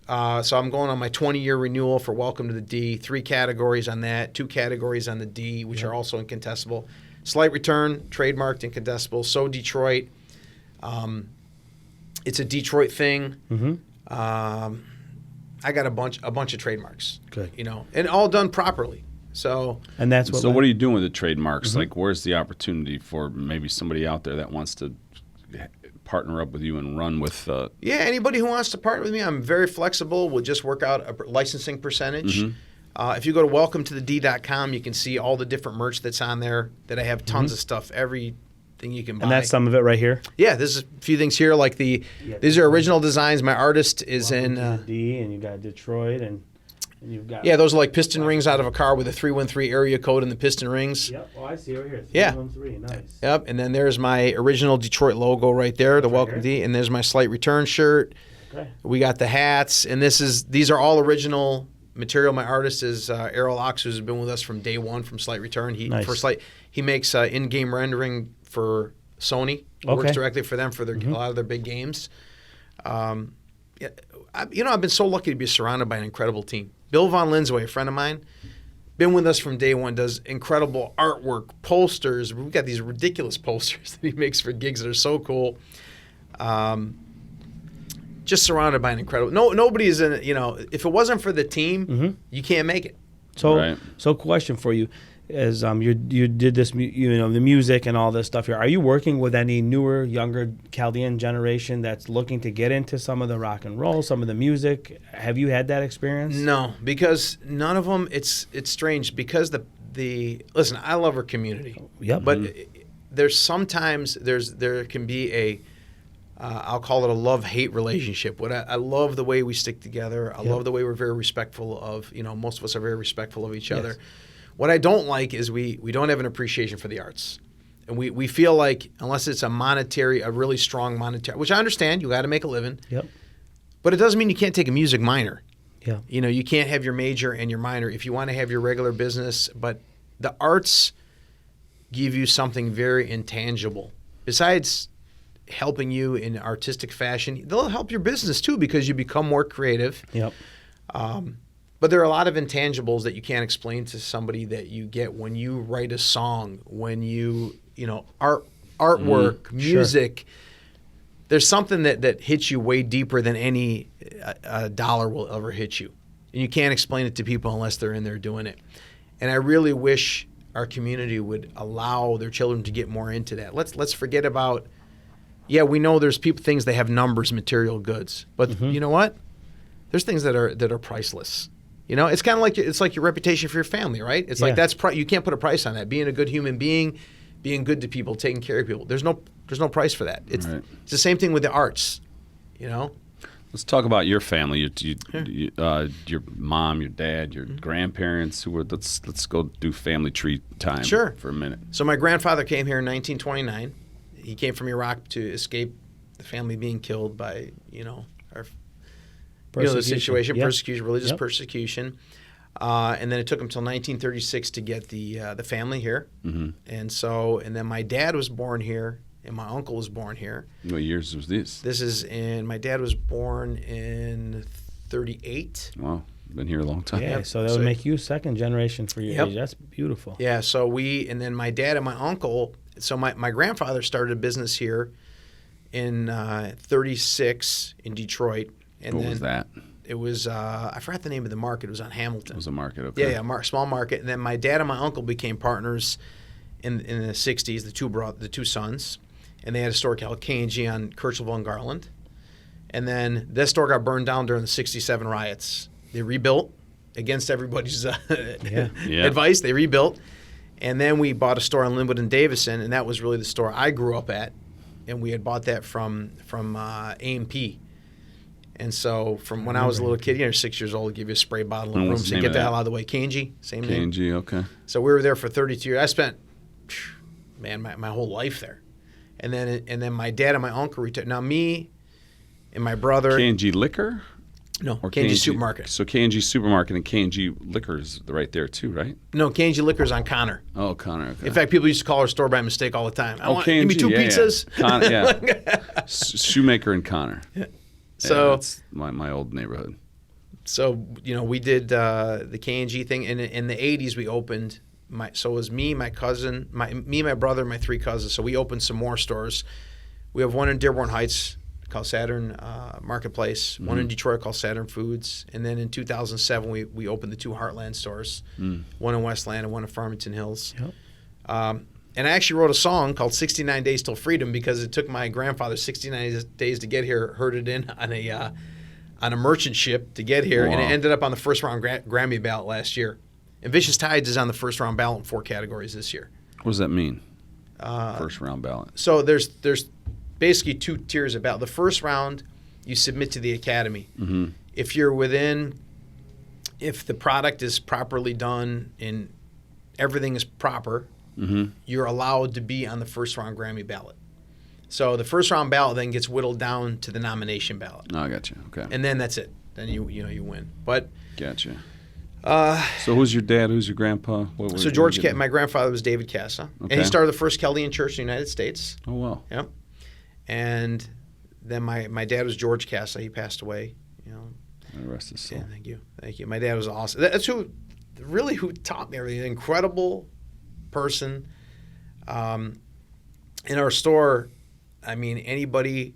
So I'm going on my 20-year renewal for Welcome to the D. 3 categories on that, 2 categories on the D, which are also incontestable. Slight Return, trademarked, incontestable. So Detroit. It's a Detroit thing. I got a bunch of trademarks. Good. And all done properly. So what are you doing with the trademarks? Like, where's the opportunity for maybe somebody out there that wants to partner up with you and run with? Anybody who wants to partner with me, I'm very flexible. We'll just work out a licensing percentage. If you go to welcometothed.com, you can see all the different merch that's on there. That I have tons of stuff, everything you can buy. And that's some of it right here. Yeah, there's a few things here like these are original designs. My artist is Welcome to the D, and you got Detroit and. And you've got those are like piston rings out of a car with a 313 area code and the piston rings. Yep. Oh, I see over here. Yeah. 313. Nice. Yep. And then there's my original Detroit logo right there, the right Welcome here. D. And there's my Slight Return shirt. Okay. We got the hats, and these are all original material. My artist is Errol Ox, who's been with us from day one from Slight Return. Nice. He makes in-game rendering for Sony. Works directly for them for a lot of their big games. I've been so lucky to be surrounded by an incredible team. Bill Von Linsway, a friend of mine, been with us from day one, does incredible artwork, posters. We've got these ridiculous posters that he makes for gigs that are so cool. Just surrounded by an incredible. Nobody is in it. If it wasn't for the team, you can't make it. So question for you. As you did this, the music and all this stuff here. Are you working with any newer, younger Chaldean generation that's looking to get into some of the rock and roll, some of the music? Have you had that experience? No, because none of them. It's strange because listen. I love our community. Yep. But there's sometimes there can be I'll call it a love-hate relationship. I love the way we stick together. I love the way we're very respectful of. Most of us are very respectful of each other. What I don't like is we don't have an appreciation for the arts. And we feel like unless it's a really strong monetary, which I understand, you got to make a living. Yep. But it doesn't mean you can't take a music minor. Yeah. You can't have your major and your minor if you want to have your regular business. But the arts give you something very intangible. Besides helping you in artistic fashion, they'll help your business too because you become more creative. Yep. But there are a lot of intangibles that you can't explain to somebody that you get when you write a song, when artwork, music. Sure. There's something that hits you way deeper than any dollar will ever hit you. And you can't explain it to people unless they're in there doing it. And I really wish our community would allow their children to get more into that. Let's forget about, we know there's things that have numbers, material goods. But you know what? There's things that are priceless. It's kind of like your reputation for your family, right? It's like you can't put a price on that. Being a good human being, being good to people, taking care of people. There's no price for that. It's the same thing with the arts, Let's talk about your family. Your mom, your dad, your grandparents. Let's go do family tree time for a minute. So my grandfather came here in 1929. He came from Iraq to escape the family being killed by our. The situation, persecution, religious persecution. And then it took him until 1936 to get the family here. And then my dad was born here, and my uncle was born here. What years was this? My dad was born in 38. Wow, been here a long time. Yeah, so that would make you second generation for your age. That's beautiful. Yeah, and then my dad and my uncle, so my grandfather started a business here in 36 in Detroit. And what was that? It was, I forgot the name of the market. It was on Hamilton. It was a market, okay. Yeah, small market. And then my dad and my uncle became partners in the 60s, the two sons. And they had a store called K&G on Kirchhoffville and Garland. And then this store got burned down during the 67 riots. They rebuilt against everybody's advice. They rebuilt. And then we bought a store on Linwood and Davison, and that was really the store I grew up at. And we had bought that from A&P. And so from when I was a little kid, 6 years old, give you a spray bottle in the room, so get the hell out of the way. K&G, same name. K&G, okay. So we were there for 32 years. I spent, my whole life there. And then my dad and my uncle retired. Now me and my brother. K&G Liquor? No, K&G Supermarket. So K&G Supermarket and K&G Liquor is right there too, right? No, K&G Liquor is on Connor. Oh, Connor. Okay. In fact, people used to call our store by mistake all the time. K&G, give me two pizzas. Connor, Shoemaker and Connor. Yeah. So that's my old neighborhood. So we did the K&G thing, and in the 80s we opened. So it was me, my cousin, my brother, and my three cousins. So we opened some more stores. We have one in Dearborn Heights called Saturn Marketplace, one in Detroit called Saturn Foods, and then in 2007 we opened the two Heartland stores, one in Westland and one in Farmington Hills. Yep. And I actually wrote a song called 69 Days Till Freedom because it took my grandfather 69 days to get here, herded in on a merchant ship to get here, and it ended up on the first round Grammy ballot last year. And Vicious Tides is on the first round ballot in 4 categories this year. What does that mean? First round ballot. So there's basically 2 tiers of ballot. The first round, you submit to the Academy. If you're within if the product is properly done and everything is proper, you're allowed to be on the first round Grammy ballot. So the first round ballot then gets whittled down to the nomination ballot. Oh, I got you. Okay. And then that's it. Then you win. But Gotcha. So who's your dad? Who's your grandpa? My grandfather was David Kassa, and he started the first Chaldean church in the United States. Oh, wow. Yep. And then my dad was George Kassa. He passed away. The rest is Yeah, thank you. My dad was awesome. That's who taught me everything. An incredible person. In our store, I mean, anybody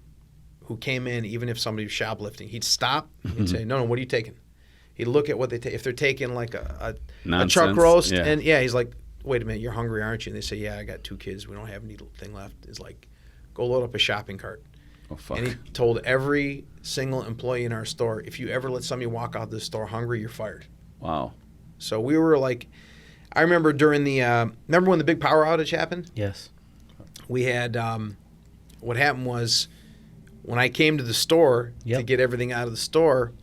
who came in, even if somebody was shoplifting, he'd stop and he'd say, no, what are you taking? He'd look at what they take. If they're taking like a chuck roast, and he's like, wait a minute, you're hungry, aren't you? And they say, yeah, I got 2 kids. We don't have anything left. It's like, go load up a shopping cart. Oh, fuck. And he told every single employee in our store, if you ever let somebody walk out the store hungry, you're fired. Wow. So we were like, I remember during remember when the big power outage happened? Yes. We had, what happened was when I came to the store to get everything out of the store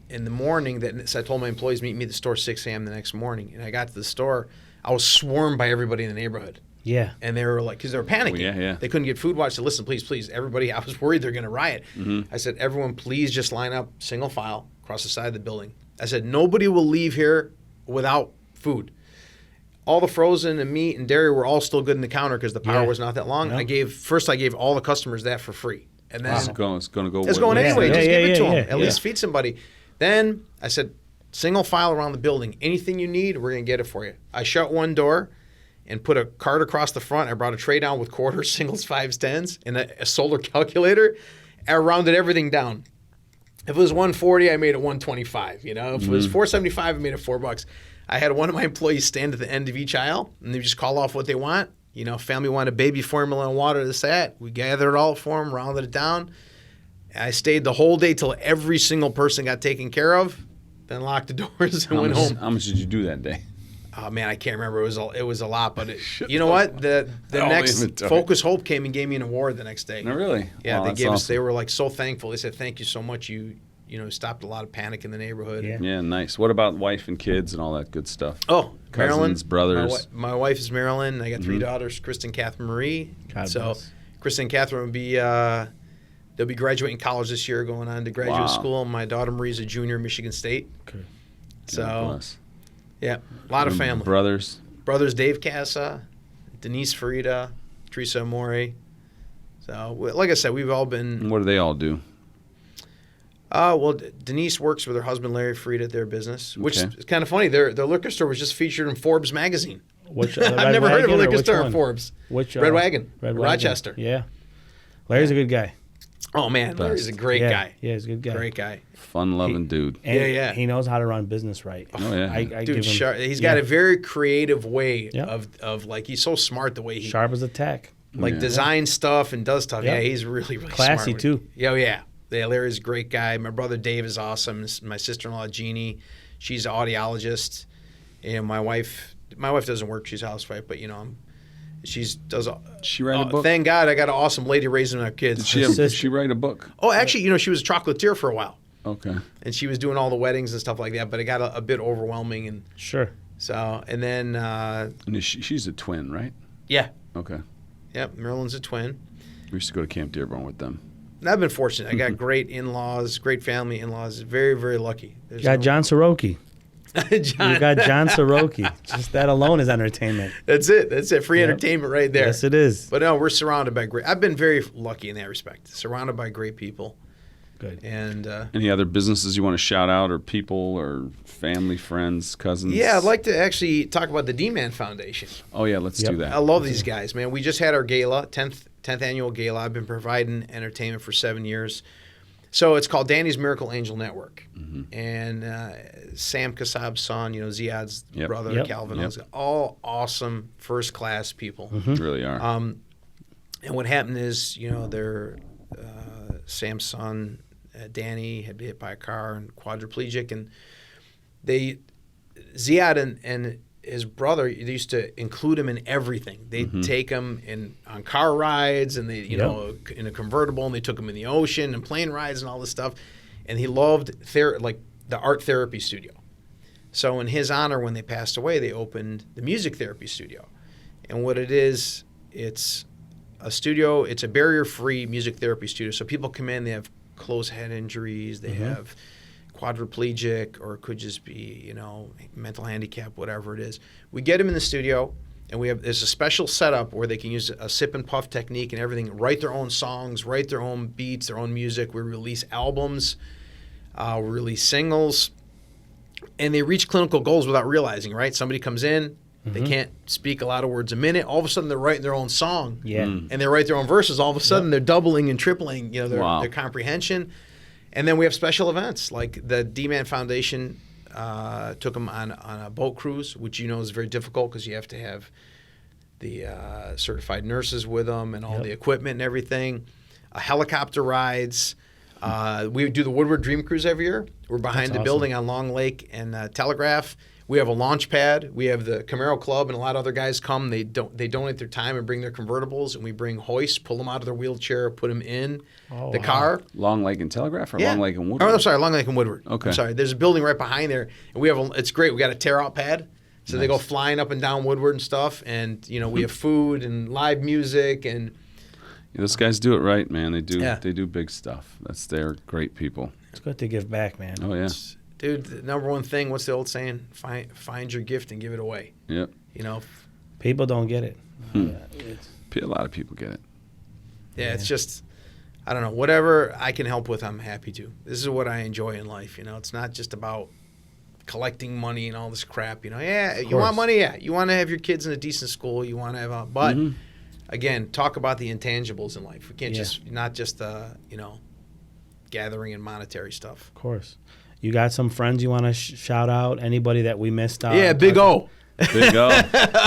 in the morning, so I told my employees, meet me at the store 6 a.m. the next morning. And I got to the store, I was swarmed by everybody in the neighborhood. Yeah. And they were like, because they were panicking. Yeah. They couldn't get food. I said, listen, please, everybody. I was worried they're going to riot. I said, everyone, please just line up single file across the side of the building. I said, nobody will leave here without food. All the frozen and meat and dairy were all still good in the counter because the power was not that long. Yep. I gave all the customers that for free. And then It's going to go. It's going anyway. Just give it to them. Yeah. At least feed somebody. Then I said, single file around the building. Anything you need, we're going to get it for you. I shut one door and put a cart across the front. I brought a tray down with quarters, singles, fives, tens, and a solar calculator. I rounded everything down. If it was 140, I made it 125. If it was 475, I made it $4. I had one of my employees stand at the end of each aisle, and they just call off what they want. Family wanted baby formula and water, this, that. We gathered it all for them, rounded it down. I stayed the whole day till every single person got taken care of, then locked the doors and went home. How much did you do that day? Oh, man, I can't remember. It was a lot, but you know what? The next Focus Hope came and gave me an award the next day. No, really? Yeah, wow, they gave us. awesome. They were like so thankful. They said, "Thank you so much. You stopped a lot of panic in the neighborhood." Yeah, nice. What about wife and kids and all that good stuff? Oh, Cousins, Marilyn, brothers. My wife is Marilyn. I got 3 daughters, Kristen, Catherine, Marie. God bless. Kristen and Catherine will be they'll be graduating college this year, going on to graduate school. My daughter Marie's a junior at Michigan State. Okay. So, yeah, a lot of family. Brothers, Dave Kassa, Denise Farida, Teresa Amore. So, like I said, we've all been. What do they all do? Well, Denise works with her husband Larry Farida at their business, which is kind of funny. Their liquor store was just featured in Forbes magazine. I've never heard of a liquor store in Forbes. Red Wagon, Red Rochester. Wagon. Yeah. Larry's a good guy. Oh, man, Larry's a great guy. Yeah, he's a good guy. Great guy. Fun-loving dude. And he knows how to run business right. Oh, yeah. I Dude, give him, he's got a very creative way of like, he's so smart the way he... Sharp as a tack. Designs stuff and does stuff. Yeah, he's really, really classy, smart. too. Yeah. Larry's a great guy. My brother Dave is awesome. My sister-in-law, Jeannie, she's an audiologist. And my wife doesn't work. She's a housewife, but, She write a book? Thank God I got an awesome lady raising our kids. Did she write a book? Oh, actually, she was a chocolatier for a while. Okay. And she was doing all the weddings and stuff like that, but it got a bit overwhelming. And Sure. So, and then... and she's a twin, right? Yeah. Okay. Yep, Marilyn's a twin. We used to go to Camp Dearborn with them. And I've been fortunate. I got great in-laws, great family in-laws. Very, very lucky. You got John Soroki. You got John Soroki. Just that alone is entertainment. That's it. Free entertainment right there. Yes, it is. But no, we're surrounded by great... I've been very lucky in that respect. Surrounded by great people. Good. And any other businesses you want to shout out, or people, or family, friends, cousins? Yeah, I'd like to actually talk about the D-Man Foundation. Oh, yeah, let's do that. I love these guys, man. We just had our gala, 10th annual gala. I've been providing entertainment for 7 years. So it's called Danny's Miracle Angel Network. Mm-hmm. And Sam Kassab's son, Ziad's brother, Calvin, all awesome, first-class people. Mm-hmm. Really are. And what happened is, they're Sam's son, Danny, had been hit by a car and quadriplegic. And Ziad and his brother, they used to include him in everything. They'd take him on car rides, and they, in a convertible, and they took him in the ocean and plane rides and all this stuff. And he loved the art therapy studio. So in his honor, when they passed away, they opened the music therapy studio. And what it is, it's a studio, it's a barrier-free music therapy studio. So people come in, they have closed head injuries, they have quadriplegic, or it could just be, you know, mental handicap, whatever it is. We get them in the studio, and there's a special setup where they can use a sip and puff technique and everything, write their own songs, write their own beats, their own music. We release albums, we release singles, and they reach clinical goals without realizing, right? Somebody comes in, they can't speak a lot of words a minute. All of a sudden, they're writing their own song, and they write their own verses. All of a sudden, they're doubling and tripling, you know, their comprehension. And then we have special events, like the D-Man Foundation took them on a boat cruise, which you know is very difficult because you have to have the certified nurses with them and all the equipment and everything. Helicopter rides. We do the Woodward Dream Cruise every year. We're behind the building on Long Lake and Telegraph. We have a launch pad. We have the Camaro Club, and a lot of other guys come. They donate their time and bring their convertibles, and we bring hoists, pull them out of their wheelchair, put them in the car. Long Lake and Telegraph, or Long Lake and Woodward? Oh, I'm sorry, Long Lake and Woodward. Okay. I'm sorry. There's a building right behind there, and we have it's great. We got a tear-out pad, so they go flying up and down Woodward and stuff, and you know we have food and live music and. Those guys do it right, man. They do. They do big stuff. They're great people. It's good to give back, man. Oh yeah. Dude, the number one thing, what's the old saying? Find your gift and give it away. Yep. You know? People don't get it. A lot of people get it. Yeah, it's just, I don't know. Whatever I can help with, I'm happy to. This is what I enjoy in life, you know? It's not just about collecting money and all this crap, you know? Yeah, you want money? Yeah. You want to have your kids in a decent school. You want to have but, again, talk about the intangibles in life. We can't not just, you know, gathering and monetary stuff. Of course. You got some friends you want to shout out? Anybody that we missed out? Yeah, Big O. Big O.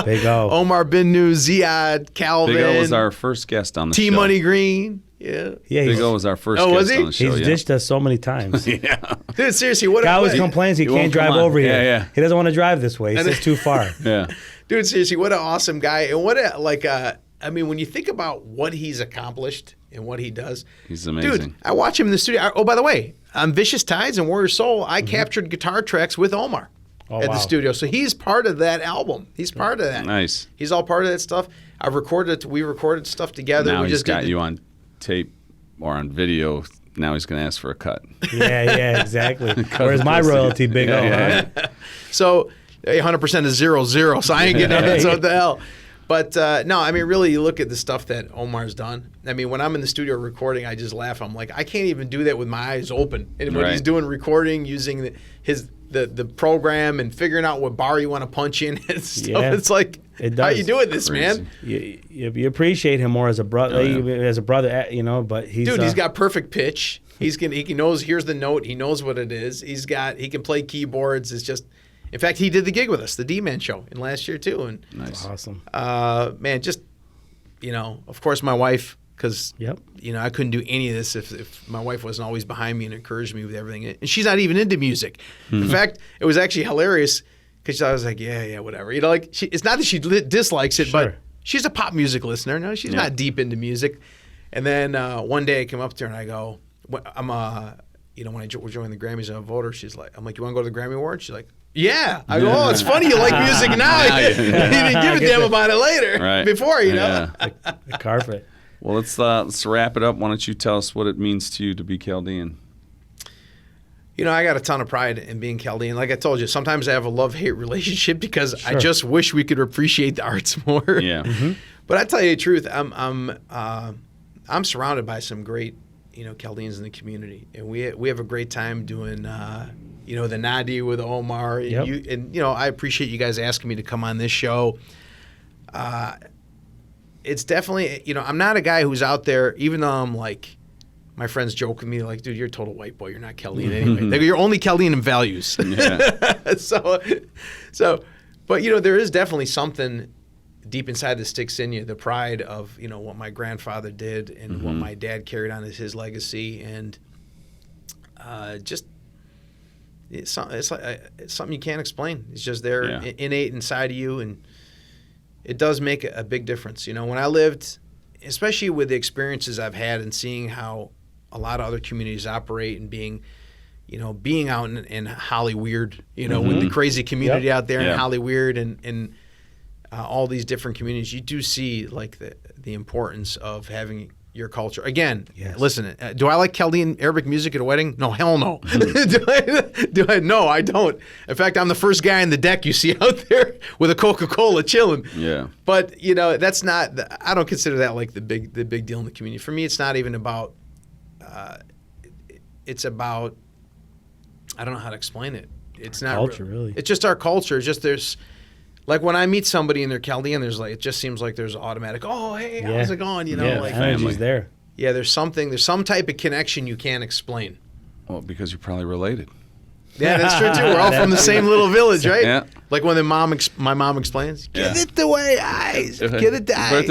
Big O. Omar Binno, Ziad, Calvin. Big O was our first guest on the show. T-Money Green. Yeah. Big O was our first guest on the show. He's ditched us so many times. Dude, seriously, what guy always complains he can't drive over here. Yeah. He doesn't want to drive this way. He says too far. Yeah. Dude, seriously, what an awesome guy. And what I mean, when you think about what he's accomplished and what he does. He's amazing. Dude, I watch him in the studio. Oh, by the way, on Vicious Tides and Warrior Soul, I captured guitar tracks with Omar at the studio. So he's part of that album. He's part of that. Nice. He's all part of that stuff. We recorded stuff together. Now he's got you on tape or on video. Now he's going to ask for a cut. Yeah, exactly. Where's my royalty, Big O? Yeah. So 100% is 0-0, so I ain't getting nothing, so what the hell. But no, I mean, really, you look at the stuff that Omar's done. I mean, when I'm in the studio recording, I just laugh. I'm like, I can't even do that with my eyes open. And when he's doing recording, using the program and figuring out what bar you want to punch in and stuff, it's like, how you doing this, man? You appreciate him more as a brother, you know. But he's he's got perfect pitch. He knows. Here's the note. He knows what it is. He can play keyboards. It's just. In fact, he did the gig with us, the D-Man show, in last year, too. And nice. Awesome. Man, just, you know, of course, my wife, because, you know, I couldn't do any of this if my wife wasn't always behind me and encouraged me with everything. And she's not even into music. In fact, it was actually hilarious because I was like, yeah, whatever. You know, like, it's not that she dislikes it, but she's a pop music listener. No, she's not deep into music. And then one day I came up to her and I go, you know, when we're joining the Grammys, I'm a voter. I'm like, you want to go to the Grammy Awards? She's like, yeah. I go, it's funny you like music now. You didn't give a damn about it later, before, you know. The carpet. Well, let's wrap it up. Why don't you tell us what it means to you to be Chaldean? You know, I got a ton of pride in being Chaldean. Like I told you, sometimes I have a love-hate relationship because I just wish we could appreciate the arts more. Yeah. But I tell you the truth, I'm surrounded by some great, you know, Chaldeans in the community, and we have a great time doing. You know, the Nadi with Omar. And you know, I appreciate you guys asking me to come on this show. It's definitely, you know, I'm not a guy who's out there, even though I'm like, my friends joke with me, like, dude, you're a total white boy. You're not Chaldean anyway. They go, you're only Chaldean in values. Yeah. so, but, you know, there is definitely something deep inside that sticks in you, the pride of, you know, what my grandfather did and what my dad carried on as his legacy. And just, it's something you can't explain. It's just there, innate inside of you, and it does make a big difference. You know, when I lived, especially with the experiences I've had and seeing how a lot of other communities operate and being, being out in Hollyweird, with the crazy community out there in Hollyweird and all these different communities, you do see like the importance of having your culture. Again, listen, do I like Chaldean Arabic music at a wedding? No, hell no. do I? No, I don't. In fact, I'm the first guy on the deck you see out there with a Coca-Cola chilling. Yeah. But, that's not, I don't consider that like the big deal in the community. For me, it's not even about, it's about, I don't know how to explain it. It's not culture, really. It's just our culture. It's just there's, like when I meet somebody and they're Chaldean, there's like, it just seems like there's automatic, oh, hey, how's it going? Like energy's there. Yeah, there's some type of connection you can't explain. Well, because you're probably related. Yeah, that's true too. We're all from the same little village, right? Yeah. Like when my mom explains, get it the way eyes, get it the eyes.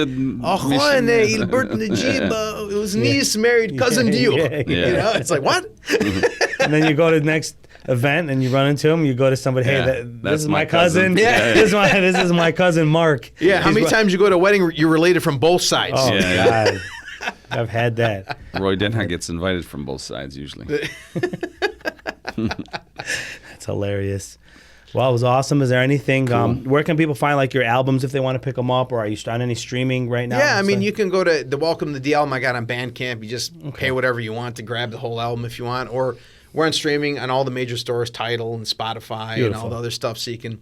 It was niece married cousin to you. It's like, what? And then you go to the next event and you run into him. You go to somebody, hey, this is my cousin. Yeah. this is my cousin Mark. Yeah. How many times you go to a wedding you're related from both sides? Oh God, I've had that. Roy Denhart gets invited from both sides usually. That's hilarious. Well, it was awesome. Is there anything? Cool. Where can people find like your albums if they want to pick them up, or are you on any streaming right now? Yeah, I mean, you can go to the Welcome to the album I got on Bandcamp. You just pay whatever you want to grab the whole album if you want, or we're on streaming on all the major stores, Tidal and Spotify and all the other stuff, so you can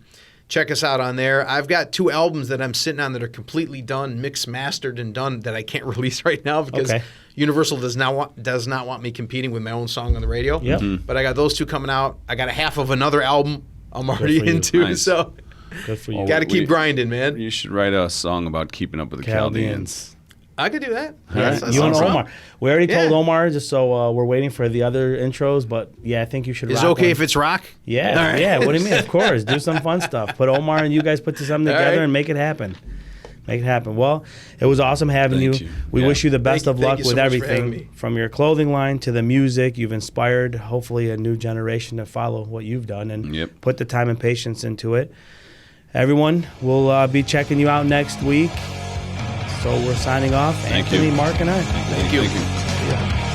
check us out on there. I've got 2 albums that I'm sitting on that are completely done, mixed, mastered, and done that I can't release right now because Universal does not want me competing with my own song on the radio. Yep. But I got those 2 coming out. I got a half of another album I'm already into. Nice. So good for you. Got to keep grinding, man. You should write a song about keeping up with the Chaldeans. I could do that. You and Omar. We already told Omar, just so we're waiting for the other intros. But I think you should. Is rock it okay one. if it's rock? Yeah, yeah. What do you mean? Of course, do some fun stuff. Put Omar and you guys put something together and make it happen. Make it happen. Well, it was awesome having you. We wish you the best of luck with everything, from your clothing line to the music. You've inspired, hopefully, a new generation to follow what you've done and put the time and patience into it. Everyone, we'll be checking you out next week. So we're signing off. Thank Anthony, you. Mark, and I. Thank you.